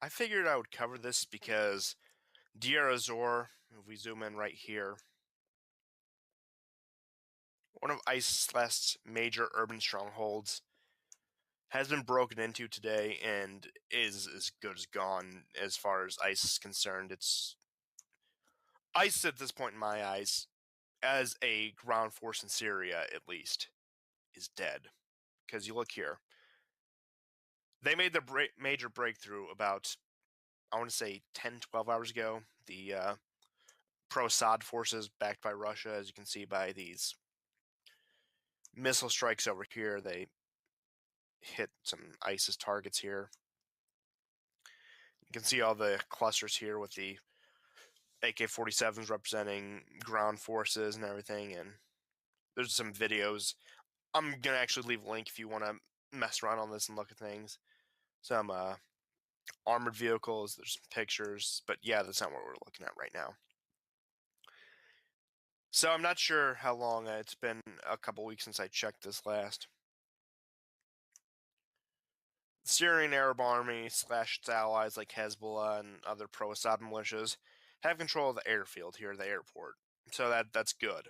I figured I would cover this because Deir, if we zoom in right here, one of ISIS's last major urban strongholds, has been broken into today and is as good as gone as far as ISIS is concerned. It's ISIS at this point, in my eyes, as a ground force in Syria at least, is dead. Because you look here, they made the major breakthrough about, I want to say, 10, 12 hours ago. The pro-Assad forces backed by Russia, as you can see by these missile strikes over here. They hit some ISIS targets here. You can see all the clusters here with the AK-47s representing ground forces and everything. And there's some videos. I'm going to actually leave a link if you want to mess around on this and look at things. Some armored vehicles. There's some pictures. But yeah, that's not what we're looking at right now. So I'm not sure how long. It's been a couple weeks since I checked this last. The Syrian Arab Army / its allies like Hezbollah and other pro-Assad militias have control of the airfield here at the airport. So that's good.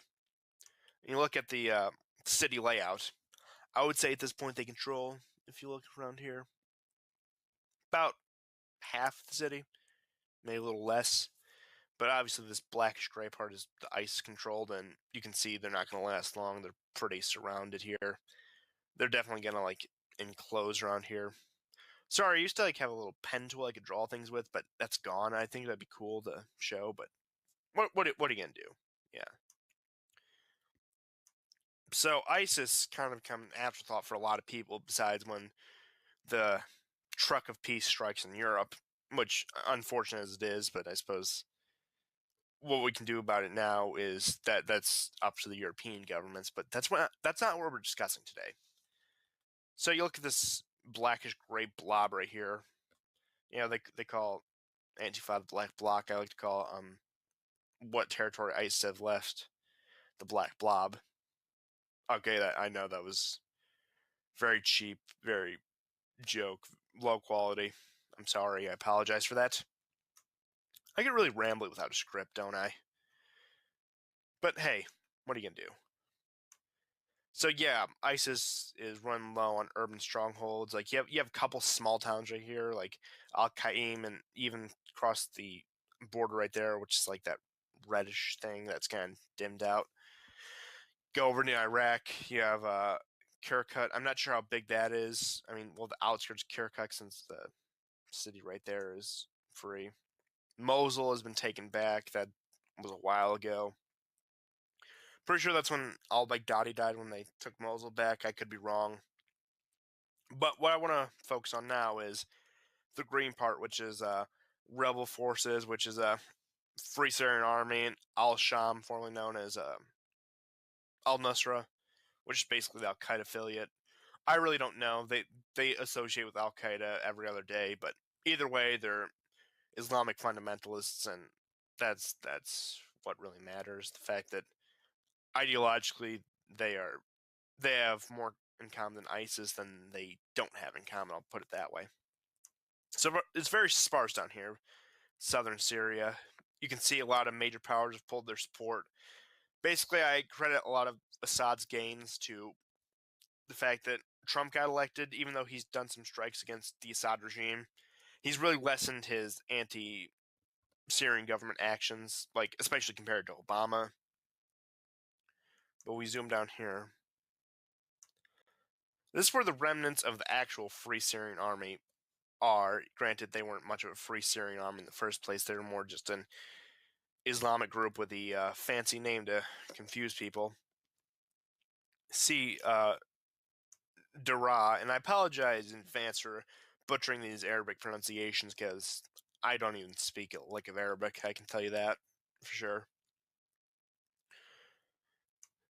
You look at the city layout. I would say at this point they control, if you look around here, about half the city, maybe a little less. But obviously this blackish gray part is the ISIS controlled, and you can see they're not going to last long. They're pretty surrounded here. They're definitely going to like enclose around here. Sorry, I used to like have a little pen tool I could draw things with, but that's gone. I think that'd be cool to show, but what are you gonna do? Yeah. So ISIS kind of become an afterthought for a lot of people, besides when the truck of peace strikes in Europe, which unfortunate as it is, but I suppose what we can do about it now is that's up to the European governments, but that's not what we're discussing today. So you look at this blackish gray blob right here. You know, they call Antifa the Black Bloc. I like to call what territory ISIS have left the Black Blob. Okay, I know that was very cheap, very joke, low quality. I'm sorry. I apologize for that. I get really rambly without a script, don't I? But hey, what are you gonna do? So yeah, ISIS is running low on urban strongholds. Like you have a couple small towns right here, like Al Qaim, and even across the border right there, which is like that reddish thing that's kind of dimmed out. Go over to Iraq. You have Kirkuk. I'm not sure how big that is. I mean, well, the outskirts of Kirkuk, since the city right there is free. Mosul has been taken back. That was a while ago. Pretty sure that's when al-Baghdadi died, when they took Mosul back. I could be wrong. But what I want to focus on now is the green part, which is rebel forces, which is a Free Syrian Army, and al-Sham, formerly known as al-Nusra, which is basically the Al-Qaeda affiliate. I really don't know. They associate with Al-Qaeda every other day, but either way, they're Islamic fundamentalists, and that's what really matters. The fact that ideologically they have more in common than ISIS than they don't have in common. I'll put it that way. So it's very sparse down here, southern Syria. You can see a lot of major powers have pulled their support. Basically, I credit a lot of Assad's gains to the fact that Trump got elected, even though he's done some strikes against the Assad regime. He's really lessened his anti-Syrian government actions, like especially compared to Obama. But we zoom down here. This is where the remnants of the actual Free Syrian Army are. Granted, they weren't much of a Free Syrian Army in the first place. They were more just an Islamic group with the fancy name to confuse people. See, Deir, and I apologize in advance for butchering these Arabic pronunciations because I don't even speak a lick of Arabic. I can tell you that for sure.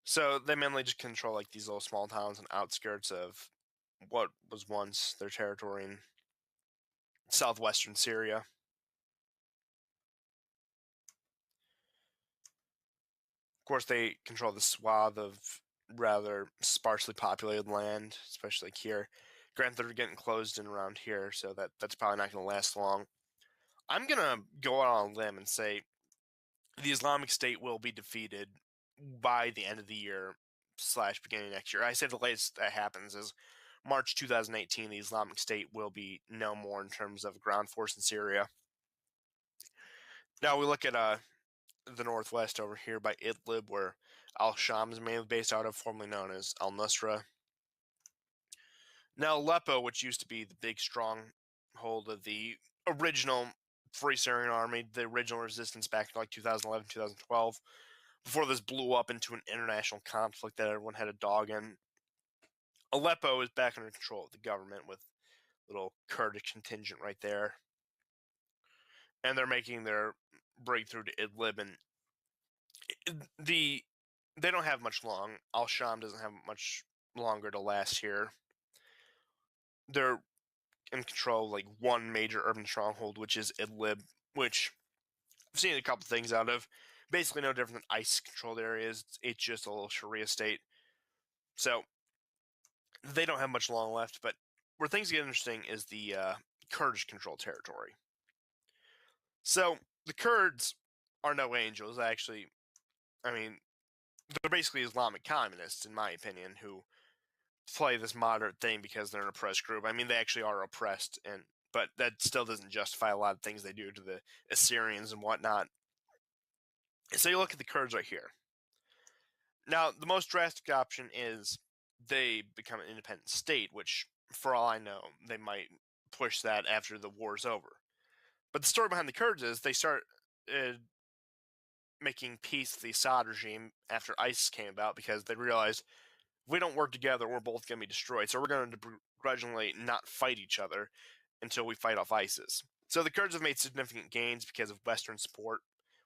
So they mainly just control like these little small towns and outskirts of what was once their territory in southwestern Syria. Of course, they control the swath of rather sparsely populated land, especially like here. Granted, they're getting closed in around here, so that's probably not going to last long. I'm going to go out on a limb and say the Islamic State will be defeated by the end of the year / beginning of next year. I say the latest that happens is March 2018. The Islamic State will be no more in terms of ground force in Syria. Now we look at the northwest over here by Idlib, where al-Sham is mainly based out of, formerly known as al-Nusra. Now Aleppo, which used to be the big stronghold of the original Free Syrian Army, the original resistance back in like 2011, 2012, before this blew up into an international conflict that everyone had a dog in. Aleppo is back under control of the government with a little Kurdish contingent right there. And they're making their breakthrough to Idlib, and they don't have much long. Al-Sham doesn't have much longer to last here. They're in control of like one major urban stronghold, which is Idlib, which I've seen a couple things out of. Basically no different than ICE-controlled areas. It's just a little Sharia state. So they don't have much long left, but where things get interesting is the Kurdish-controlled territory. So the Kurds are no angels, actually. I mean, they're basically Islamic communists, in my opinion, who play this moderate thing because they're an oppressed group. I mean, they actually are oppressed, but that still doesn't justify a lot of things they do to the Assyrians and whatnot. So you look at the Kurds right here. Now, the most drastic option is they become an independent state, which, for all I know, they might push that after the war's over. But the story behind the Kurds is they start making peace with the Assad regime after ISIS came about because they realized if we don't work together, we're both going to be destroyed. So we're going to begrudgingly not fight each other until we fight off ISIS. So the Kurds have made significant gains because of Western support,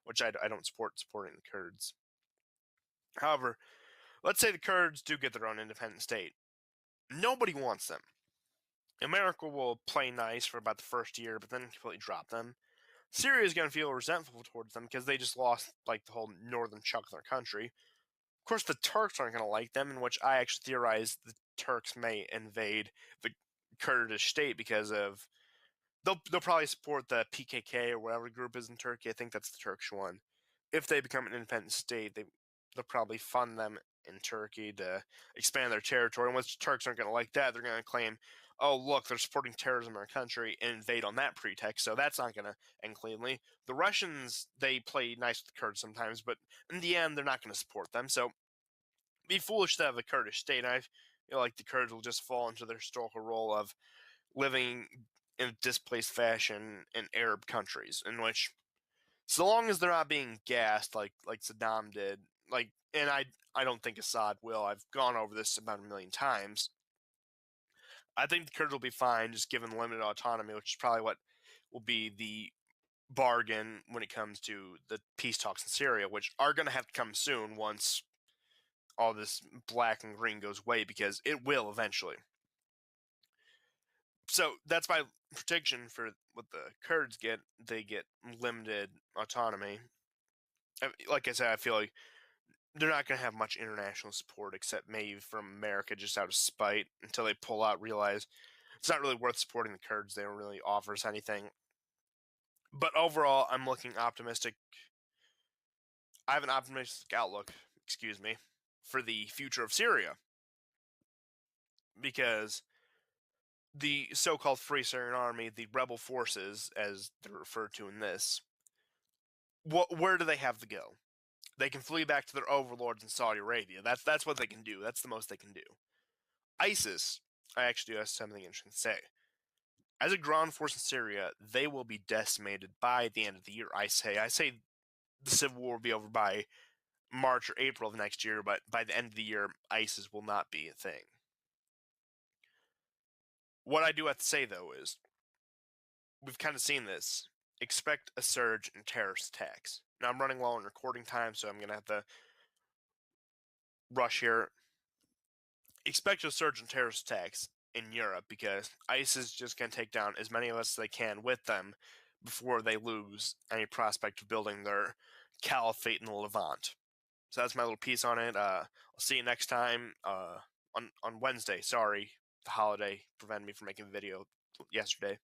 which I don't support supporting the Kurds. However, let's say the Kurds do get their own independent state. Nobody wants them. America will play nice for about the first year, but then completely drop them. Syria is going to feel resentful towards them because they just lost like the whole northern chunk of their country. Of course, the Turks aren't going to like them, in which I actually theorize the Turks may invade the Kurdish state because of they'll probably support the PKK or whatever group is in Turkey. I think that's the Turkish one. If they become an independent state, they'll probably fund them in Turkey to expand their territory. And once the Turks aren't going to like that, they're going to claim, oh, look, they're supporting terrorism in our country and invade on that pretext. So that's not going to end cleanly. The Russians, they play nice with the Kurds sometimes, but in the end, they're not going to support them. So it'd be foolish to have a Kurdish state. And I feel like the Kurds will just fall into their historical role of living in a displaced fashion in Arab countries, in which, so long as they're not being gassed like Saddam did, and I don't think Assad will. I've gone over this about a million times. I think the Kurds will be fine, just given limited autonomy, which is probably what will be the bargain when it comes to the peace talks in Syria, which are going to have to come soon once all this black and green goes away, because it will eventually. So that's my prediction for what the Kurds get. They get limited autonomy. Like I said, I feel like they're not going to have much international support except maybe from America just out of spite until they pull out, realize it's not really worth supporting the Kurds. They don't really offer us anything. But overall, I'm looking optimistic. I have an optimistic outlook, for the future of Syria. Because the so-called Free Syrian Army, the rebel forces, as they're referred to in this, where do they have to go? They can flee back to their overlords in Saudi Arabia. That's what they can do. That's the most they can do. ISIS, I actually do have something interesting to say. As a ground force in Syria, they will be decimated by the end of the year. I say the civil war will be over by March or April of next year, but by the end of the year, ISIS will not be a thing. What I do have to say, though, is we've kind of seen this. Expect a surge in terrorist attacks. Now, I'm running low on recording time, so I'm going to have to rush here. Expect a surge in terrorist attacks in Europe because ISIS is just going to take down as many of us as they can with them before they lose any prospect of building their caliphate in the Levant. So that's my little piece on it. I'll see you next time on Wednesday. Sorry. the holiday prevented me from making the video yesterday.